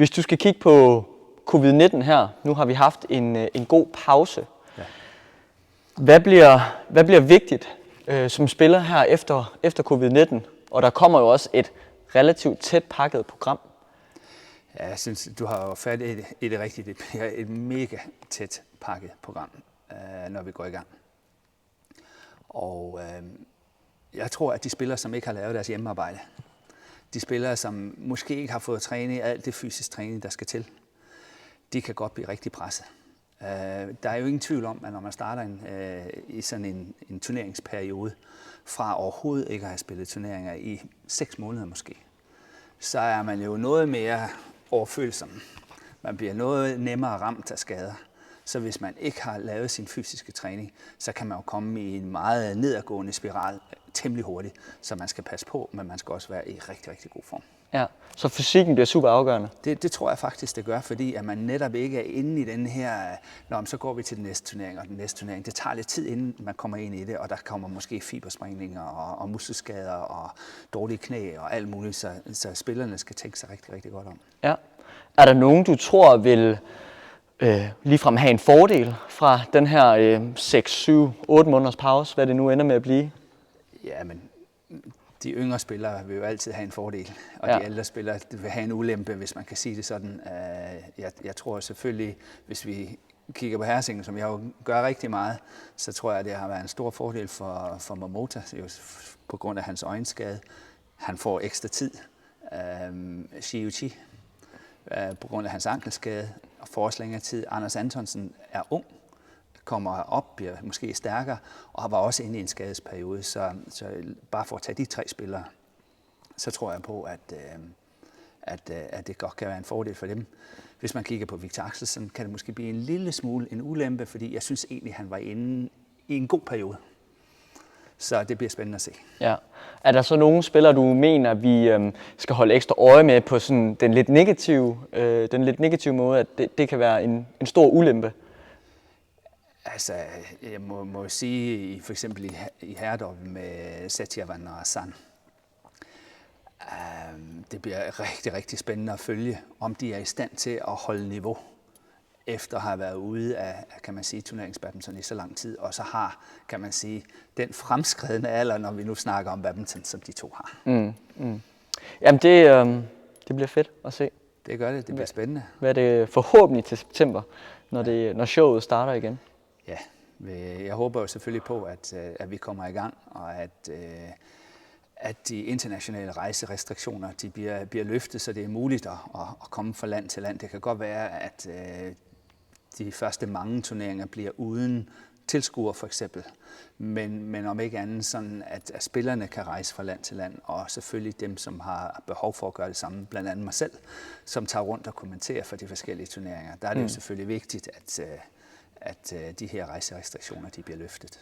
Hvis du skal kigge på covid-19 her, nu har vi haft en god pause. Ja. Hvad bliver vigtigt som spiller her efter covid-19? Og der kommer jo også et relativt tæt pakket program. Ja, jeg synes, du har jo fat i det rigtige. Det bliver et mega tæt pakket program, når vi går i gang. Og jeg tror, at de spillere, som ikke har lavet deres hjemmearbejde, de spillere, som måske ikke har fået træning, alt det fysisk træning, der skal til, de kan godt blive rigtig presset. Der er jo ingen tvivl om, at når man starter i sådan en turneringsperiode, fra overhovedet ikke at have spillet turneringer i 6 måneder måske, så er man jo noget mere overfølsom. Man bliver noget nemmere ramt af skader. Så hvis man ikke har lavet sin fysiske træning, så kan man jo komme i en meget nedadgående spiral temmelig hurtigt. Så man skal passe på, men man skal også være i rigtig, rigtig god form. Ja, så fysikken bliver super afgørende? Det tror jeg faktisk, det gør, fordi at man netop ikke er inde i den her, så går vi til den næste turnering og den næste turnering. Det tager lidt tid, inden man kommer ind i det, og der kommer måske fibersprængninger og muskelskader og dårlige knæ og alt muligt, så spillerne skal tænke sig rigtig, rigtig godt om. Ja. Er der nogen, du tror vil ligefrem have en fordel fra den her 6, 7, 8 måneders pause, hvad det nu ender med at blive? Ja, men de yngre spillere vil jo altid have en fordel, og ja. De ældre spillere vil have en ulempe, hvis man kan sige det sådan. Jeg tror selvfølgelig, hvis vi kigger på Hersingen, som jeg jo gør rigtig meget, så tror jeg, at det har været en stor fordel for Momota, på grund af hans øjenskade. Han får ekstra tid. Shiuchi, på grund af hans ankelskade, og får også længere tid. Anders Antonsen er ung, kommer op, bliver måske stærkere, og var også inde i en skadesperiode. Så bare for at tage de 3 spillere, så tror jeg på, at det godt kan være en fordel for dem. Hvis man kigger på Victor Axelsen, kan det måske blive en lille smule en ulempe, fordi jeg synes egentlig, han var inde i en god periode. Så det bliver spændende at se. Ja. Er der så nogle spillere, du mener, vi skal holde ekstra øje med på sådan den lidt negative måde, at det kan være en stor ulempe? Altså, jeg må sige, for eksempel i herredobbelt med Satyavan og Hassan, det bliver rigtig, rigtig spændende at følge, om de er i stand til at holde niveau, efter at have været ude af, kan man sige, turneringsbadminton i så lang tid, og så har, kan man sige, den fremskredne alder, når vi nu snakker om badminton, som de 2 har. Jamen, det bliver fedt at se. Det gør det. Det bliver spændende. Hvad er det forhåbentlig til september, når showet starter igen? Ja, jeg håber jo selvfølgelig på, at vi kommer i gang, og at de internationale rejserestriktioner de bliver løftet, så det er muligt at komme fra land til land. Det kan godt være, at de første mange turneringer bliver uden tilskuere for eksempel, men om ikke andet sådan, at spillerne kan rejse fra land til land, og selvfølgelig dem, som har behov for at gøre det samme, blandt andet mig selv, som tager rundt og kommenterer for de forskellige turneringer. Der er det jo selvfølgelig vigtigt, at de her rejserestriktioner de bliver løftet.